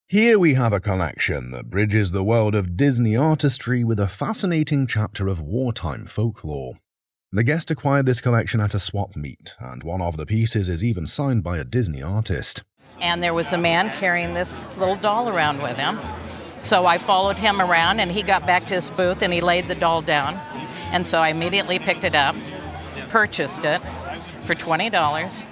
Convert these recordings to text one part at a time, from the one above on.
Here we have a collection that bridges the world of Disney artistry with a fascinating chapter of wartime folklore. The guest acquired this collection at a swap meet, and one of the pieces is even signed by a Disney artist. And there was a man carrying this little doll around with him. So I followed him around, and he got back to his booth, and he laid the doll down. And so I immediately picked it up, purchased it for $20,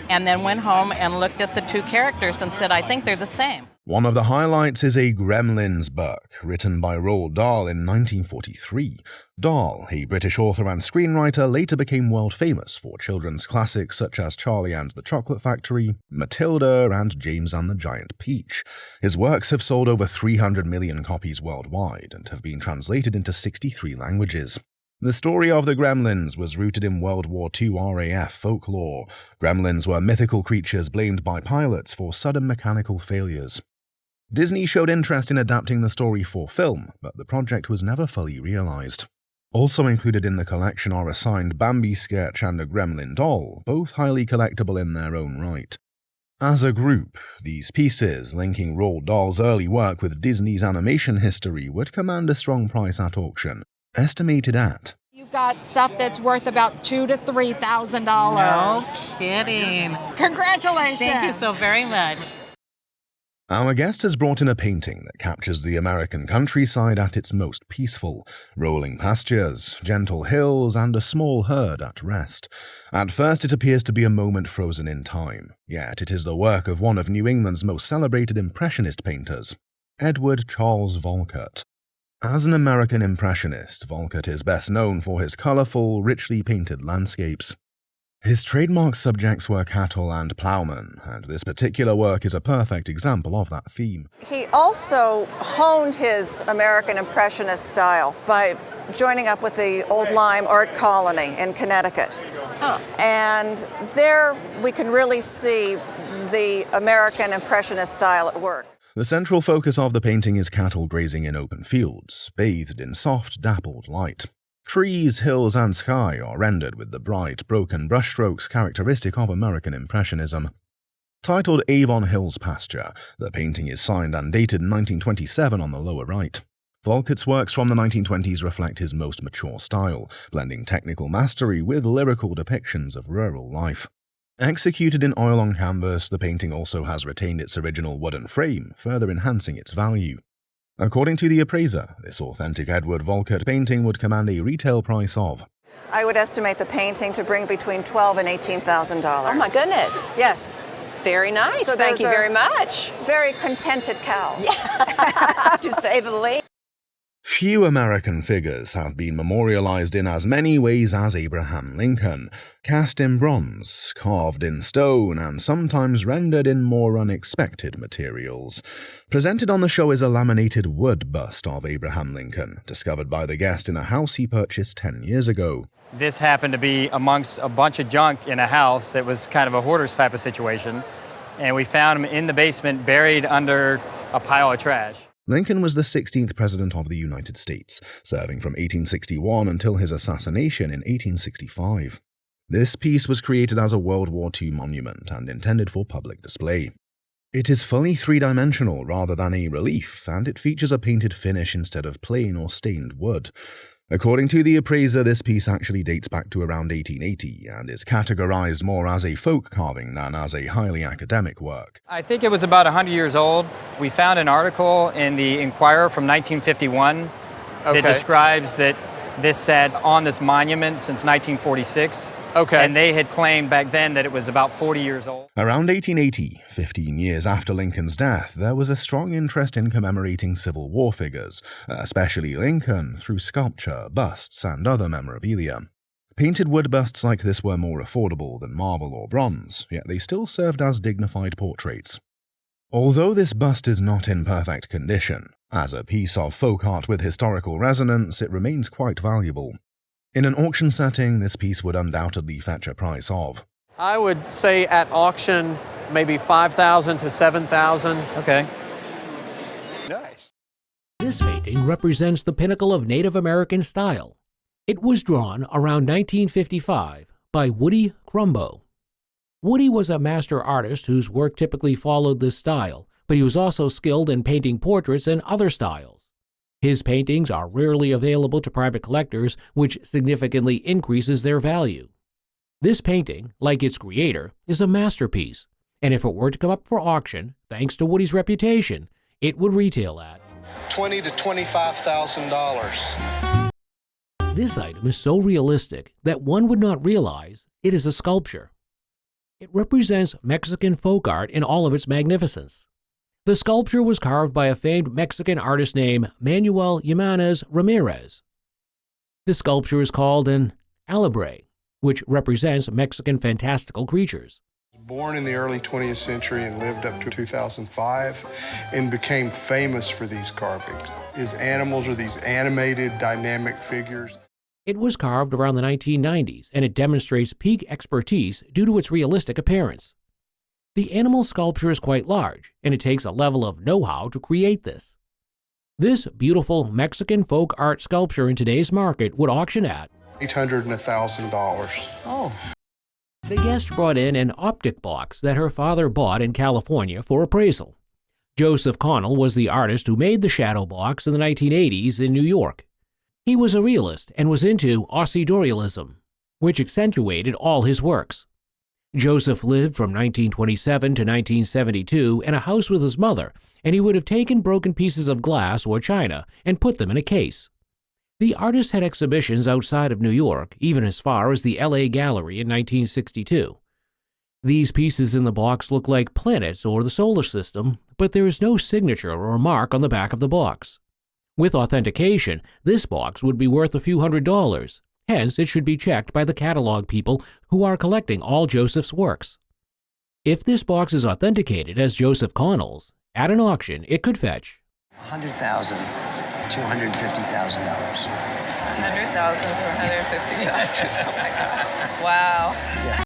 and then went home and looked at the two characters and said, I think they're the same. One of the highlights is a Gremlins book, written by Roald Dahl in 1943. Dahl, a British author and screenwriter, later became world famous for children's classics such as Charlie and the Chocolate Factory, Matilda, and James and the Giant Peach. His works have sold over 300 million copies worldwide and have been translated into 63 languages. The story of the Gremlins was rooted in World War II RAF folklore. Gremlins were mythical creatures blamed by pilots for sudden mechanical failures. Disney showed interest in adapting the story for film, but the project was never fully realized. Also included in the collection are a signed Bambi sketch and a gremlin doll, both highly collectible in their own right. As a group, these pieces, linking Roald Dahl's early work with Disney's animation history, would command a strong price at auction, estimated at... You've got stuff that's worth about $2,000 to $3,000. No kidding. Congratulations. Thank you so very much. Our guest has brought in a painting that captures the American countryside at its most peaceful, rolling pastures, gentle hills, and a small herd at rest. At first it appears to be a moment frozen in time, yet it is the work of one of New England's most celebrated Impressionist painters, Edward Charles Volkert. As an American Impressionist, Volkert is best known for his colorful, richly painted landscapes. His trademark subjects were cattle and plowmen, and this particular work is a perfect example of that theme. He also honed his American Impressionist style by joining up with the Old Lyme Art Colony in Connecticut. And there we can really see the American Impressionist style at work. The central focus of the painting is cattle grazing in open fields, bathed in soft, dappled light. Trees, hills, and sky are rendered with the bright, broken brushstrokes characteristic of American Impressionism. Titled Avon Hills Pasture, the painting is signed and dated 1927 on the lower right. Volkert's works from the 1920s reflect his most mature style, blending technical mastery with lyrical depictions of rural life. Executed in oil on canvas, the painting also has retained its original wooden frame, further enhancing its value. According to the appraiser, this authentic Edward Volkert painting would command a retail price of... I would estimate the painting to bring between $12,000 and $18,000. Oh my goodness. Yes. Very nice. So Thank you very much. Very contented cows. To say the least. Few American figures have been memorialized in as many ways as Abraham Lincoln, cast in bronze, carved in stone, and sometimes rendered in more unexpected materials. Presented on the show is a laminated wood bust of Abraham Lincoln, discovered by the guest in a house he purchased 10 years ago. This happened to be amongst a bunch of junk in a house that was kind of a hoarder's type of situation, and we found him in the basement buried under a pile of trash. Lincoln was the 16th President of the United States, serving from 1861 until his assassination in 1865. This piece was created as a World War II monument and intended for public display. It is fully three-dimensional rather than a relief, and it features a painted finish instead of plain or stained wood. According to the appraiser, this piece actually dates back to around 1880 and is categorized more as a folk carving than as a highly academic work. I think it was about 100 years old. We found an article in the Inquirer from 1951 that describes that this sat on this monument since 1946. And they had claimed back then that it was about 40 years old. Around 1880, 15 years after Lincoln's death, there was a strong interest in commemorating Civil War figures, especially Lincoln, through sculpture, busts, and other memorabilia. Painted wood busts like this were more affordable than marble or bronze, yet they still served as dignified portraits. Although this bust is not in perfect condition, as a piece of folk art with historical resonance, it remains quite valuable. In an auction setting, this piece would undoubtedly fetch a price of... I would say at auction, maybe $5,000 to $7,000. Okay. Nice. This painting represents the pinnacle of Native American style. It was drawn around 1955 by Woody Crumbo. Woody was a master artist whose work typically followed this style, but he was also skilled in painting portraits and other styles. His paintings are rarely available to private collectors, which significantly increases their value. This painting, like its creator, is a masterpiece, and if it were to come up for auction, thanks to Woody's reputation, it would retail at $20,000 to $25,000. This item is so realistic that one would not realize it is a sculpture. It represents Mexican folk art in all of its magnificence. The sculpture was carved by a famed Mexican artist named Manuel Jimenez Ramirez. The sculpture is called an alebre, which represents Mexican fantastical creatures. Born in the early 20th century and lived up to 2005 and became famous for these carvings. His animals are these animated, dynamic figures. It was carved around the 1990s, and it demonstrates peak expertise due to its realistic appearance. The animal sculpture is quite large, and it takes a level of know-how to create this. This beautiful Mexican folk art sculpture in today's market would auction at $800 and $1,000. Oh. The guest brought in an optic box that her father bought in California for appraisal. Joseph Cornell was the artist who made the shadow box in the 1980s in New York. He was a realist and was into authorialism, which accentuated all his works. Joseph lived from 1927 to 1972 in a house with his mother, and he would have taken broken pieces of glass or china and put them in a case. The artist had exhibitions outside of New York, even as far as the LA Gallery in 1962. These pieces in the box look like planets or the solar system, but there is no signature or mark on the back of the box. With authentication, this box would be worth a few $100s. Hence, it should be checked by the catalog people who are collecting all Joseph's works. If this box is authenticated as Joseph Cornell's, at an auction, it could fetch $100,000 to $150,000. $100,000 to $150,000. Oh my gosh. Wow. Yeah.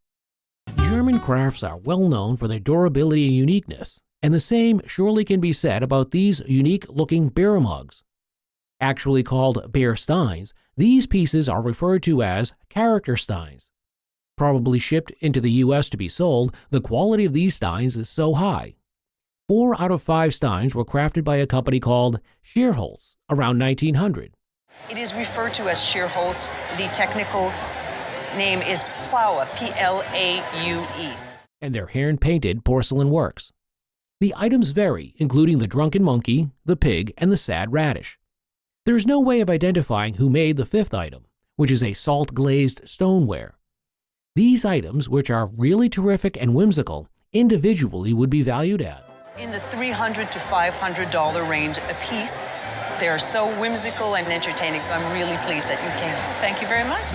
German crafts are well known for their durability and uniqueness, and the same surely can be said about these unique-looking beer mugs. Actually called beer steins, these pieces are referred to as character steins. Probably shipped into the U.S. to be sold, the quality of these steins is so high. 4 out of 5 steins were crafted by a company called Scheerholz around 1900. It is referred to as Scheerholz. The technical name is Plaue, P-L-A-U-E. And they're hand-painted porcelain works. The items vary, including the drunken monkey, the pig, and the sad radish. There's no way of identifying who made the 5th item, which is a salt-glazed stoneware. These items, which are really terrific and whimsical, individually would be valued at in the $300 to $500 range a piece. They are so whimsical and entertaining. I'm really pleased that you came. Thank you very much.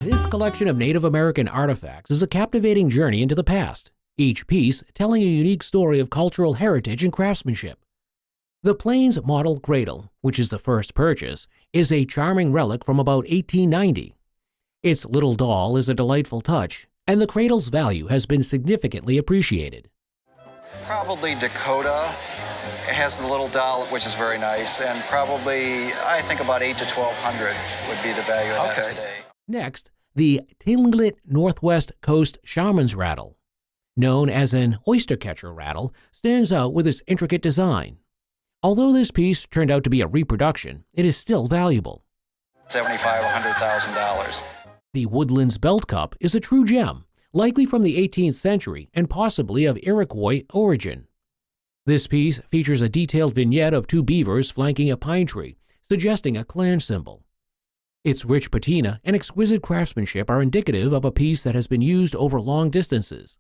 This collection of Native American artifacts is a captivating journey into the past, each piece telling a unique story of cultural heritage and craftsmanship. The Plains model cradle, which is the first purchase, is a charming relic from about 1890. Its little doll is a delightful touch, and the cradle's value has been significantly appreciated. Probably Dakota. It has the little doll, which is very nice, and probably, I think about $800 to $1,200 would be the value of that today. Next, the Tlingit Northwest Coast Shaman's Rattle, known as an oyster catcher rattle, stands out with its intricate design. Although this piece turned out to be a reproduction, it is still valuable. $75,000 or $100,000. The Woodlands Belt Cup is a true gem, likely from the 18th century and possibly of Iroquois origin. This piece features a detailed vignette of 2 beavers flanking a pine tree, suggesting a clan symbol. Its rich patina and exquisite craftsmanship are indicative of a piece that has been used over long distances.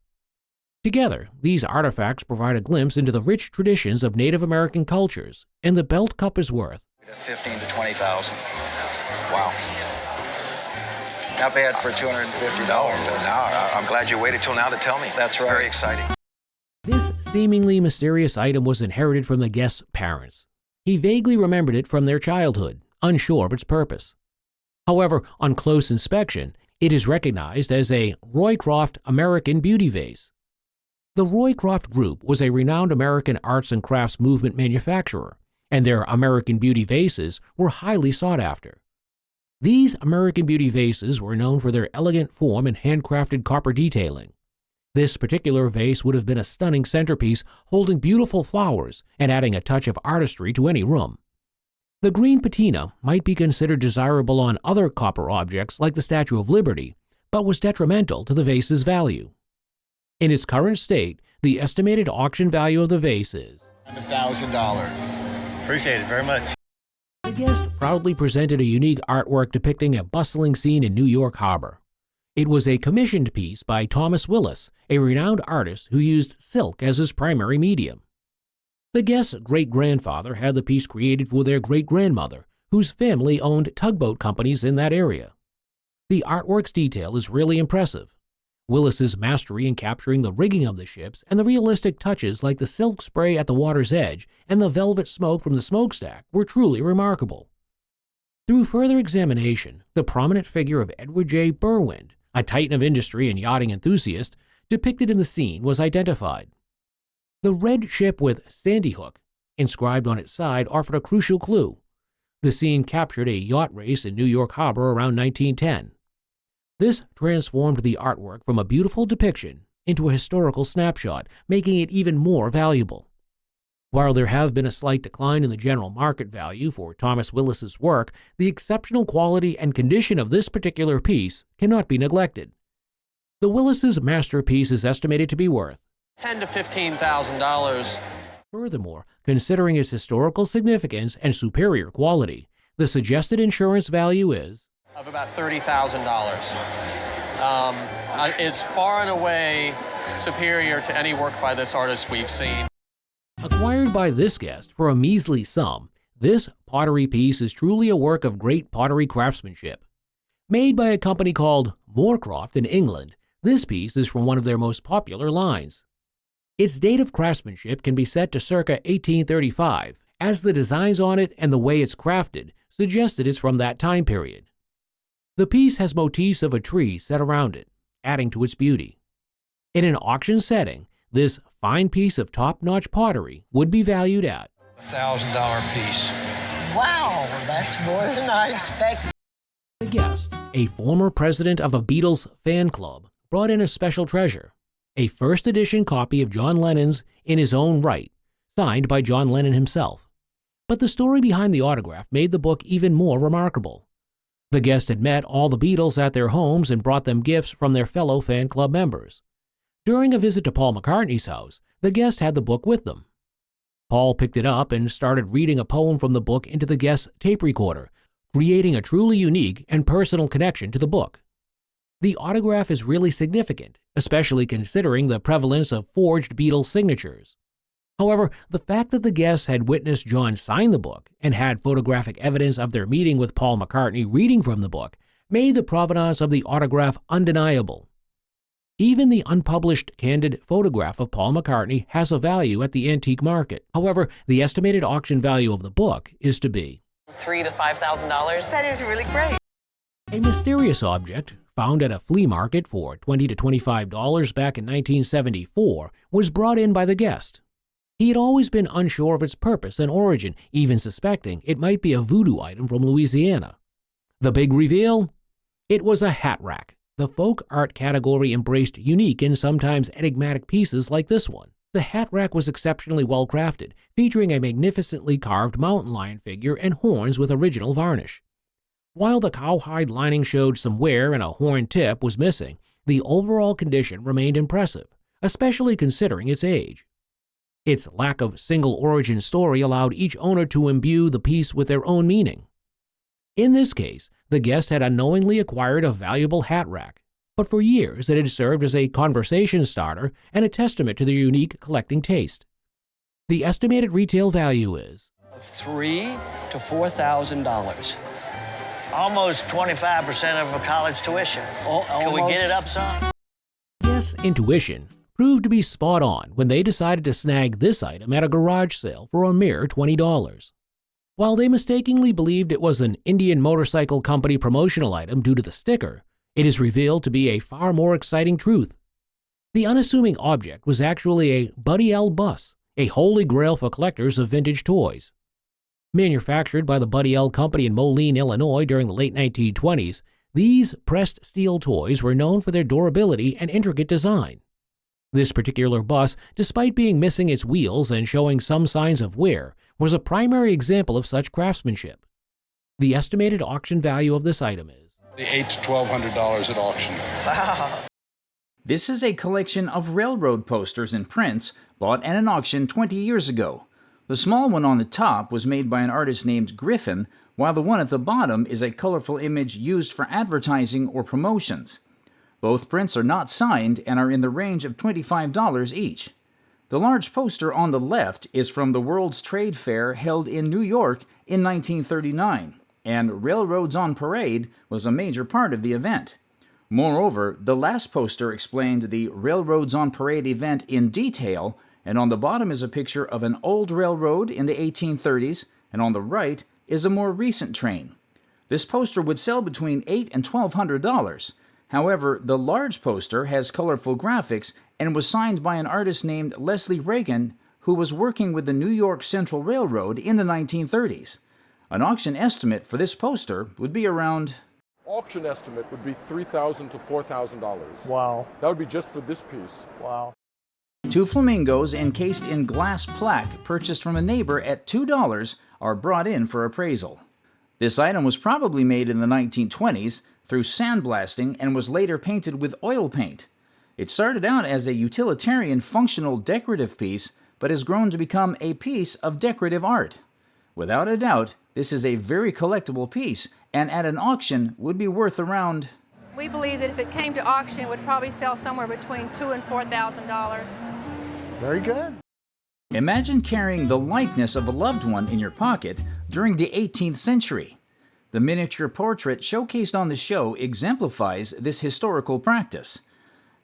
Together, these artifacts provide a glimpse into the rich traditions of Native American cultures, and the belt cup is worth $15,000 to $20,000. Wow. Not bad for $250. No, I'm glad you waited till now to tell me. That's right. Very exciting. This seemingly mysterious item was inherited from the guest's parents. He vaguely remembered it from their childhood, unsure of its purpose. However, on close inspection, it is recognized as a Roycroft American Beauty Vase. The Roycroft Group was a renowned American arts and crafts movement manufacturer, and their American Beauty vases were highly sought after. These American Beauty vases were known for their elegant form and handcrafted copper detailing. This particular vase would have been a stunning centerpiece holding beautiful flowers and adding a touch of artistry to any room. The green patina might be considered desirable on other copper objects like the Statue of Liberty, but was detrimental to the vase's value. In its current state, the estimated auction value of the vase is $1,000. Appreciate it very much. The guest proudly presented a unique artwork depicting a bustling scene in New York Harbor. It was a commissioned piece by Thomas Willis, a renowned artist who used silk as his primary medium. The guest's great-grandfather had the piece created for their great-grandmother, whose family owned tugboat companies in that area. The artwork's detail is really impressive. Willis's mastery in capturing the rigging of the ships and the realistic touches like the silk spray at the water's edge and the velvet smoke from the smokestack were truly remarkable. Through further examination, the prominent figure of Edward J. Berwind, a titan of industry and yachting enthusiast, depicted in the scene was identified. The red ship with Sandy Hook inscribed on its side offered a crucial clue. The scene captured a yacht race in New York Harbor around 1910. This transformed the artwork from a beautiful depiction into a historical snapshot, making it even more valuable. While there have been a slight decline in the general market value for Thomas Willis's work, the exceptional quality and condition of this particular piece cannot be neglected. The Willis's masterpiece is estimated to be worth $10,000 to $15,000. Furthermore, considering its historical significance and superior quality, the suggested insurance value is Of about $30,000. It's far and away superior to any work by this artist we've seen. Acquired by this guest for a measly sum, this pottery piece is truly a work of great pottery craftsmanship. Made by a company called Roycroft in England, this piece is from one of their most popular lines. Its date of craftsmanship can be set to circa 1835, as the designs on it and the way it's crafted suggested it's from that time period. The piece has motifs of a tree set around it, adding to its beauty. In an auction setting, this fine piece of top-notch pottery would be valued at $1,000 piece. Wow, that's more than I expected. The guest, a former president of a Beatles fan club, brought in a special treasure, a first-edition copy of John Lennon's In His Own Right, signed by John Lennon himself. But the story behind the autograph made the book even more remarkable. The guest had met all the Beatles at their homes and brought them gifts from their fellow fan club members. During a visit to Paul McCartney's house, the guest had the book with them. Paul picked it up and started reading a poem from the book into the guest's tape recorder, creating a truly unique and personal connection to the book. The autograph is really significant, especially considering the prevalence of forged Beatles signatures. However, the fact that the guests had witnessed John sign the book and had photographic evidence of their meeting with Paul McCartney reading from the book made the provenance of the autograph undeniable. Even the unpublished candid photograph of Paul McCartney has a value at the antique market. However, the estimated auction value of the book is to be $3,000 to $5,000. That is really great. a mysterious object found at a flea market for $20 to $25 back in 1974 was brought in by the guest. He had always been unsure of its purpose and origin, even suspecting it might be a voodoo item from Louisiana. The big reveal? It was a hat rack. The folk art category embraced unique and sometimes enigmatic pieces like this one. The hat rack was exceptionally well crafted, featuring a magnificently carved mountain lion figure and horns with original varnish. While the cowhide lining showed some wear and a horn tip was missing, the overall condition remained impressive, especially considering its age. Its lack of single origin story allowed each owner to imbue the piece with their own meaning. In this case, the guest had unknowingly acquired a valuable hat rack, but for years it had served as a conversation starter and a testament to their unique collecting taste. The estimated retail value is $3,000 to $4,000. Almost 25% of a college tuition. Can we get it up some? Guests' intuition proved to be spot on when they decided to snag this item at a garage sale for a mere $20. While they mistakenly believed it was an Indian Motorcycle Company promotional item due to the sticker, it is revealed to be a far more exciting truth. The unassuming object was actually a Buddy L bus, a holy grail for collectors of vintage toys. Manufactured by the Buddy L Company in Moline, Illinois during the late 1920s, these pressed steel toys were known for their durability and intricate design. This particular bus, despite being missing its wheels and showing some signs of wear, was a primary example of such craftsmanship. The estimated auction value of this item is $800 to $1,200 at auction. Wow. This is a collection of railroad posters and prints bought at an auction 20 years ago. The small one on the top was made by an artist named Griffin, while the one at the bottom is a colorful image used for advertising or promotions. Both prints are not signed and are in the range of $25 each. The large poster on the left is from the World's Trade Fair held in New York in 1939, and Railroads on Parade was a major part of the event. Moreover, the last poster explained the Railroads on Parade event in detail, and on the bottom is a picture of an old railroad in the 1830s, and on the right is a more recent train. This poster would sell between $800 and $1,200. However, the large poster has colorful graphics and was signed by an artist named Leslie Reagan, who was working with the New York Central Railroad in the 1930s. An auction estimate for this poster would be around... Auction estimate would be $3,000 to $4,000. Wow. That would be just for this piece. Wow. 2 flamingos encased in glass plaque purchased from a neighbor at $2 are brought in for appraisal. This item was probably made in the 1920s through sandblasting and was later painted with oil paint. It started out as a utilitarian functional decorative piece, but has grown to become a piece of decorative art. Without a doubt, this is a very collectible piece, and at an auction would be worth around... We believe that if it came to auction, it would probably sell somewhere between $2,000 and $4,000. Very good. Imagine carrying the likeness of a loved one in your pocket during the 18th century. The miniature portrait showcased on the show exemplifies this historical practice.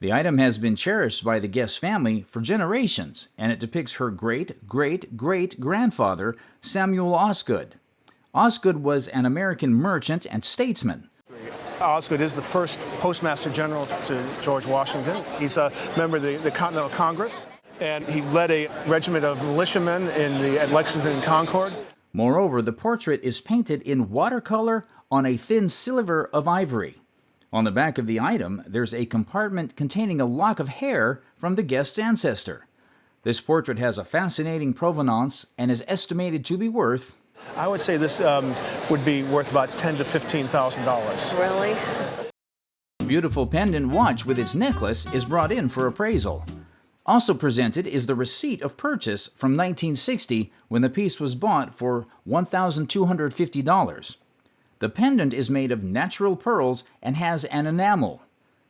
The item has been cherished by the guest family for generations, and it depicts her great-great-great-grandfather, Samuel Osgood. Osgood was an American merchant and statesman. Osgood is the first Postmaster General to George Washington. He's a member of the Continental Congress, and he led a regiment of militiamen at Lexington and Concord. Moreover, the portrait is painted in watercolor on a thin sliver of ivory. On the back of the item, there's a compartment containing a lock of hair from the guest's ancestor. This portrait has a fascinating provenance and is estimated to be worth... I would say this would be worth about $10,000 to $15,000. Really? A beautiful pendant watch with its necklace is brought in for appraisal. Also presented is the receipt of purchase from 1960 when the piece was bought for $1,250. The pendant is made of natural pearls and has an enamel.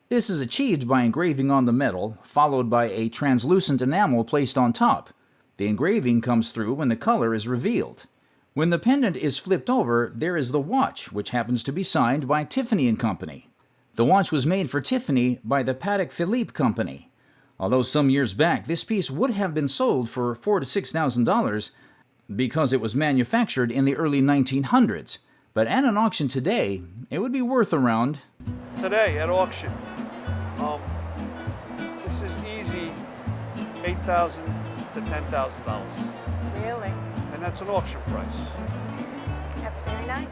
This is achieved by engraving on the metal, followed by a translucent enamel placed on top. The engraving comes through when the color is revealed. When the pendant is flipped over, there is the watch, which happens to be signed by Tiffany & Company. The watch was made for Tiffany by the Patek Philippe Company. Although some years back, this piece would have been sold for $4,000 to $6,000 because it was manufactured in the early 1900s. But at an auction today, it would be worth around... Today, at auction, this is easy, $8,000 to $10,000. Really? And that's an auction price. That's very nice.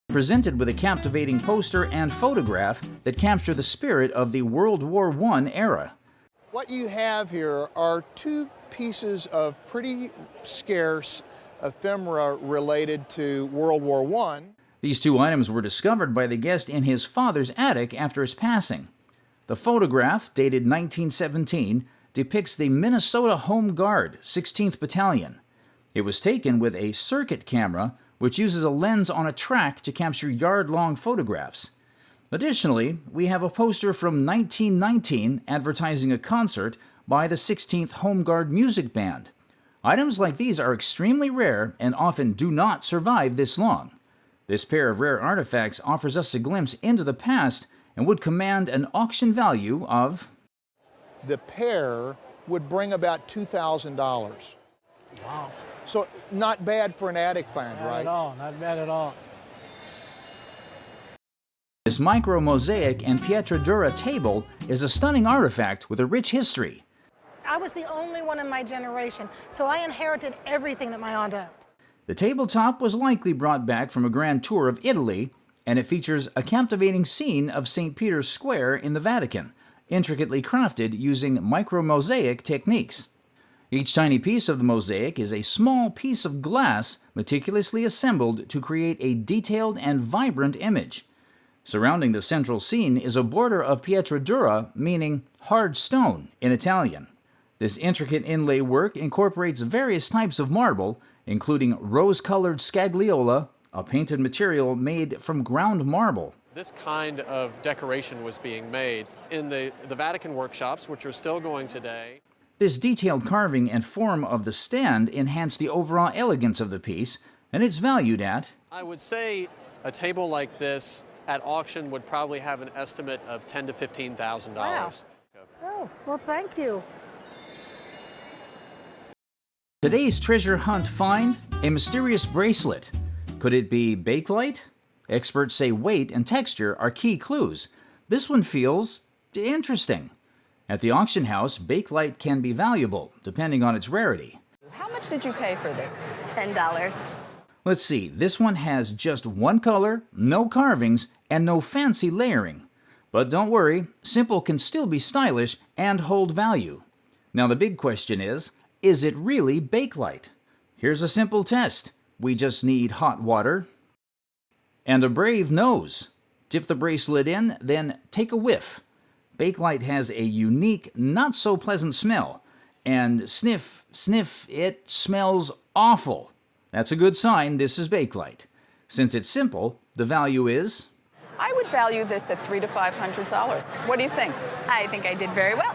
Presented with a captivating poster and photograph that capture the spirit of the World War I era. What you have here are 2 pieces of pretty scarce ephemera related to World War I. These 2 items were discovered by the guest in his father's attic after his passing. The photograph, dated 1917, depicts the Minnesota Home Guard, 16th Battalion. It was taken with a circuit camera, which uses a lens on a track to capture yard-long photographs. Additionally, we have a poster from 1919 advertising a concert by the 16th Home Guard Music Band. Items like these are extremely rare and often do not survive this long. This pair of rare artifacts offers us a glimpse into the past and would command an auction value of... The pair would bring about $2,000. Wow. So not bad for an attic find, right? Not at all, not bad at all. This micro mosaic and pietra dura table is a stunning artifact with a rich history. I was the only one in my generation, so I inherited everything that my aunt owned. The tabletop was likely brought back from a grand tour of Italy, and it features a captivating scene of St. Peter's Square in the Vatican. intricately crafted using micro-mosaic techniques. Each tiny piece of the mosaic is a small piece of glass meticulously assembled to create a detailed and vibrant image. Surrounding the central scene is a border of pietra dura, meaning hard stone in Italian. This intricate inlay work incorporates various types of marble, including rose-colored scagliola, a painted material made from ground marble. This kind of decoration was being made in the Vatican workshops, which are still going today. This detailed carving and form of the stand enhance the overall elegance of the piece, and it's valued at, I would say a table like this at auction would probably have an estimate of $10,000 to $15,000. Wow. Oh, well, thank you. Today's treasure hunt find, a mysterious bracelet. Could it be Bakelite? Experts say weight and texture are key clues. This one feels interesting. At the auction house, Bakelite can be valuable, depending on its rarity. How much did you pay for this? $10. Let's see, this one has just one color, no carvings, and no fancy layering. But don't worry, simple can still be stylish and hold value. Now the big question is it really Bakelite? Here's a simple test. We just need hot water and a brave nose. Dip the bracelet in, then take a whiff. Bakelite has a unique, not-so-pleasant smell. And sniff, it smells awful. That's a good sign this is Bakelite. Since it's simple, the value is? I would value this at $300 to $500. What do you think? I think I did very well.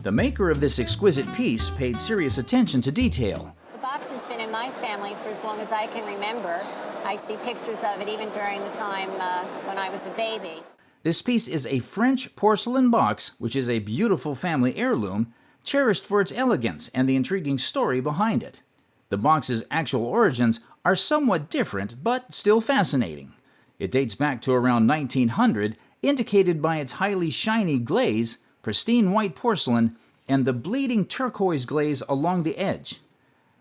The maker of this exquisite piece paid serious attention to detail. The box has been in my family for as long as I can remember. I see pictures of it even during the time when I was a baby. This piece is a French porcelain box, which is a beautiful family heirloom, cherished for its elegance and the intriguing story behind it. The box's actual origins are somewhat different, but still fascinating. It dates back to around 1900, indicated by its highly shiny glaze, pristine white porcelain, and the bleeding turquoise glaze along the edge.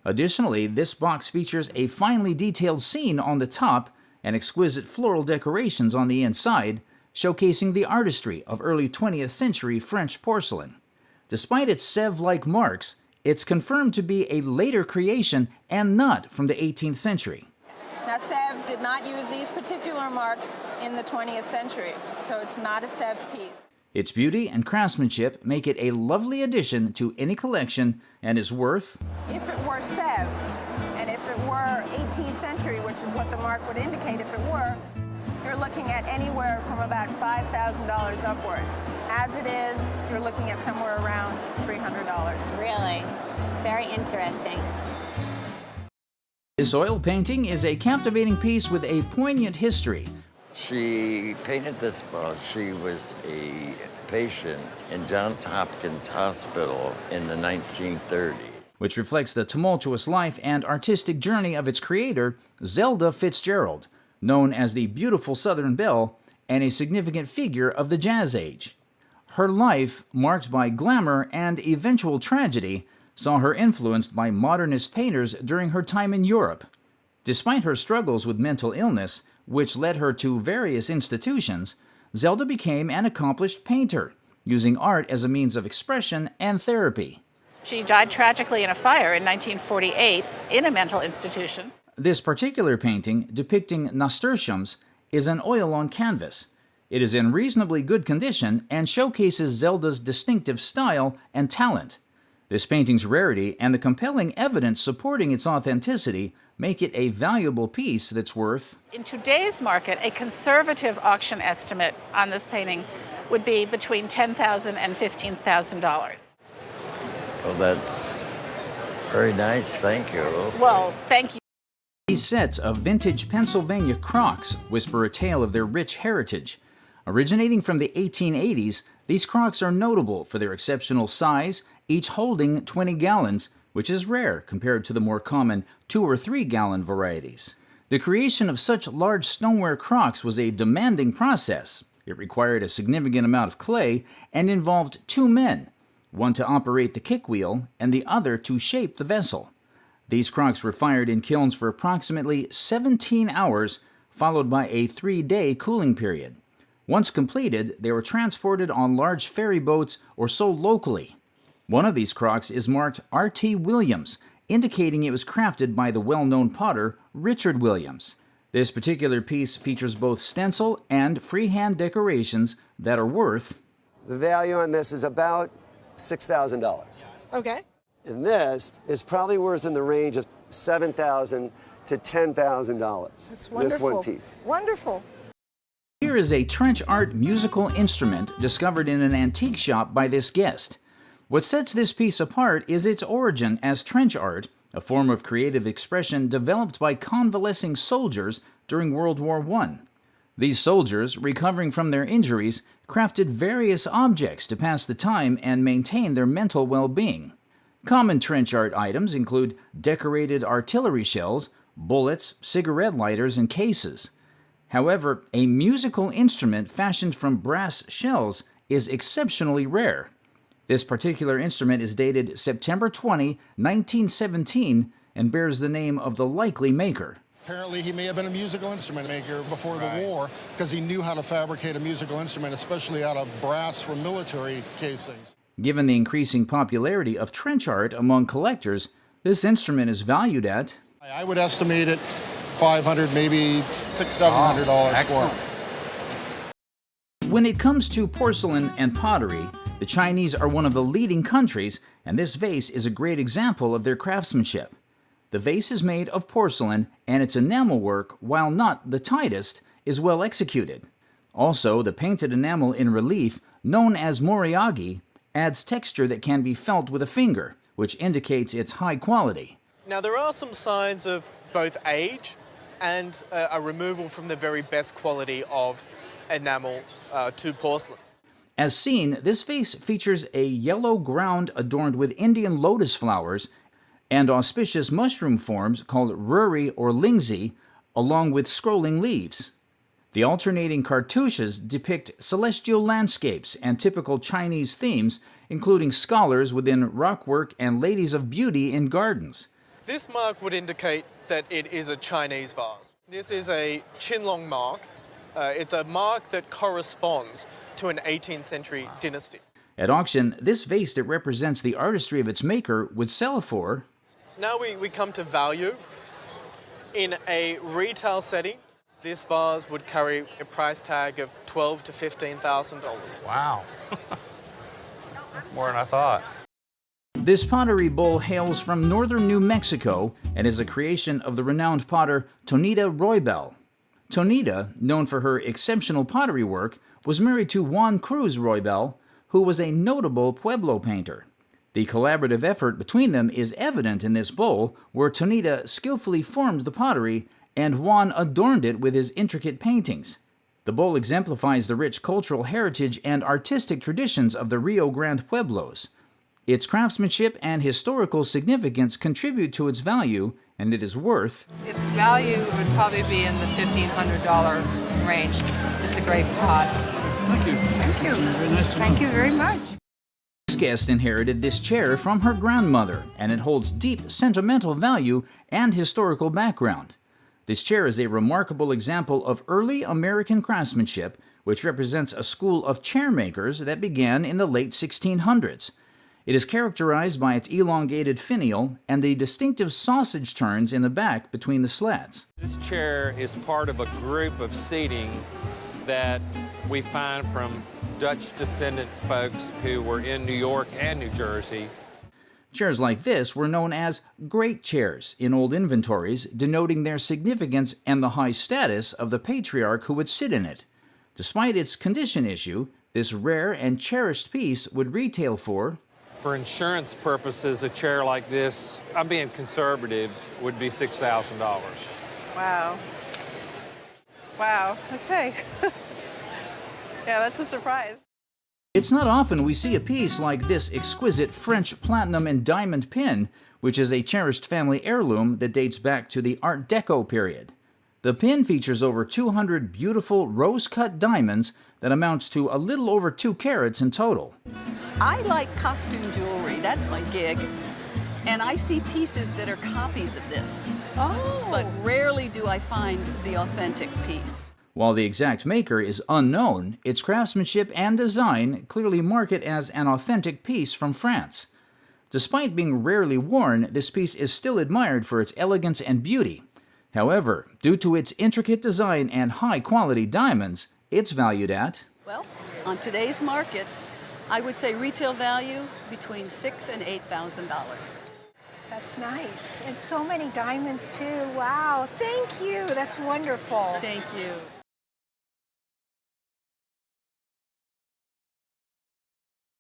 Additionally, this box features a finely detailed scene on the top and exquisite floral decorations on the inside, showcasing the artistry of early 20th century French porcelain. Despite its Sèvres-like marks, it's confirmed to be a later creation and not from the 18th century. Now, Sèvres did not use these particular marks in the 20th century, so it's not a Sèvres piece. Its beauty and craftsmanship make it a lovely addition to any collection and is worth, if it were Sèvres, and if it were 18th century, which is what the mark would indicate if it were, you're looking at anywhere from about $5,000 upwards. As it is, you're looking at somewhere around $300. Really? Very interesting. This oil painting is a captivating piece with a poignant history. She painted this while she was a patient in Johns Hopkins Hospital in the 1930s. Which reflects the tumultuous life and artistic journey of its creator, Zelda Fitzgerald, known as the Beautiful Southern Belle and a significant figure of the Jazz Age. Her life, marked by glamour and eventual tragedy, saw her influenced by modernist painters during her time in Europe. Despite her struggles with mental illness, which led her to various institutions, Zelda became an accomplished painter, using art as a means of expression and therapy. She died tragically in a fire in 1948 in a mental institution. This particular painting, depicting nasturtiums, is an oil on canvas. It is in reasonably good condition and showcases Zelda's distinctive style and talent. This painting's rarity and the compelling evidence supporting its authenticity make it a valuable piece that's worth, in today's market, a conservative auction estimate on this painting would be between $10,000 and $15,000. Well, that's very nice. Thank you. Well, thank you. These sets of vintage Pennsylvania crocks whisper a tale of their rich heritage. Originating from the 1880s, these crocks are notable for their exceptional size, each holding 20 gallons, which is rare compared to the more common 2 or 3 gallon varieties. The creation of such large stoneware crocks was a demanding process. It required a significant amount of clay and involved 2 men, one to operate the kick wheel and the other to shape the vessel. These crocks were fired in kilns for approximately 17 hours, followed by a 3-day cooling period. Once completed, they were transported on large ferry boats or sold locally. One of these crocks is marked R.T. Williams, indicating it was crafted by the well-known potter Richard Williams. This particular piece features both stencil and freehand decorations that are worth... The value on this is about $6,000. Okay. And this is probably worth in the range of $7,000 to $10,000. That's wonderful. This one piece. Wonderful. Here is a trench art musical instrument discovered in an antique shop by this guest. What sets this piece apart is its origin as trench art, a form of creative expression developed by convalescing soldiers during World War I. These soldiers, recovering from their injuries, crafted various objects to pass the time and maintain their mental well-being. Common trench art items include decorated artillery shells, bullets, cigarette lighters, and cases. However, a musical instrument fashioned from brass shells is exceptionally rare. This particular instrument is dated September 20, 1917, and bears the name of the likely maker. Apparently he may have been a musical instrument maker before the war because he knew how to fabricate a musical instrument, especially out of brass from military casings. Given the increasing popularity of trench art among collectors, this instrument is valued at... I would estimate it $500, maybe $600–700 for it. When it comes to porcelain and pottery, the Chinese are one of the leading countries, and this vase is a great example of their craftsmanship. The vase is made of porcelain, and its enamel work, while not the tightest, is well executed. Also, the painted enamel in relief, known as moriagi, adds texture that can be felt with a finger, which indicates its high quality. Now, there are some signs of both age and a removal from the very best quality of enamel to porcelain. As seen, this vase features a yellow ground adorned with Indian lotus flowers and auspicious mushroom forms called ruri or lingzi, along with scrolling leaves. The alternating cartouches depict celestial landscapes and typical Chinese themes, including scholars within rockwork and ladies of beauty in gardens. This mark would indicate that it is a Chinese vase. This is a Qinlong mark. It's a mark that corresponds to an 18th century dynasty. At auction, this vase that represents the artistry of its maker would sell for... Now we come to value. In a retail setting, this vase would carry a price tag of $12,000 to $15,000. Wow. That's more than I thought. This pottery bowl hails from northern New Mexico and is a creation of the renowned potter Tonita Roybal. Tonita, known for her exceptional pottery work, was married to Juan Cruz Roybal, who was a notable Pueblo painter. The collaborative effort between them is evident in this bowl, where Tonita skillfully formed the pottery and Juan adorned it with his intricate paintings. The bowl exemplifies the rich cultural heritage and artistic traditions of the Rio Grande Pueblos. Its craftsmanship and historical significance contribute to its value, and it is worth... Its value would probably be in the $1,500 range. It's a great pot. Thank you. Thank you. Very nice to know. Thank you very much. This guest inherited this chair from her grandmother, and it holds deep sentimental value and historical background. This chair is a remarkable example of early American craftsmanship, which represents a school of chair makers that began in the late 1600s. It is characterized by its elongated finial and the distinctive sausage turns in the back between the slats. This chair is part of a group of seating that we find from Dutch descendant folks who were in New York and New Jersey. Chairs like this were known as great chairs in old inventories, denoting their significance and the high status of the patriarch who would sit in it. Despite its condition issue, this rare and cherished piece would retail for... For insurance purposes, a chair like this, I'm being conservative, would be $6,000. Wow. Wow, okay. Yeah, that's a surprise. It's not often we see a piece like this exquisite French platinum and diamond pin, which is a cherished family heirloom that dates back to the Art Deco period. The pin features over 200 beautiful rose-cut diamonds that amounts to a little over 2 carats in total. I like costume jewelry, that's my gig. And I see pieces that are copies of this. Oh. But rarely do I find the authentic piece. While the exact maker is unknown, its craftsmanship and design clearly mark it as an authentic piece from France. Despite being rarely worn, this piece is still admired for its elegance and beauty. However, due to its intricate design and high-quality diamonds, it's valued at... Well, on today's market, I would say retail value between $6,000 and $8,000. That's nice. And so many diamonds, too. Wow. Thank you. That's wonderful. Thank you.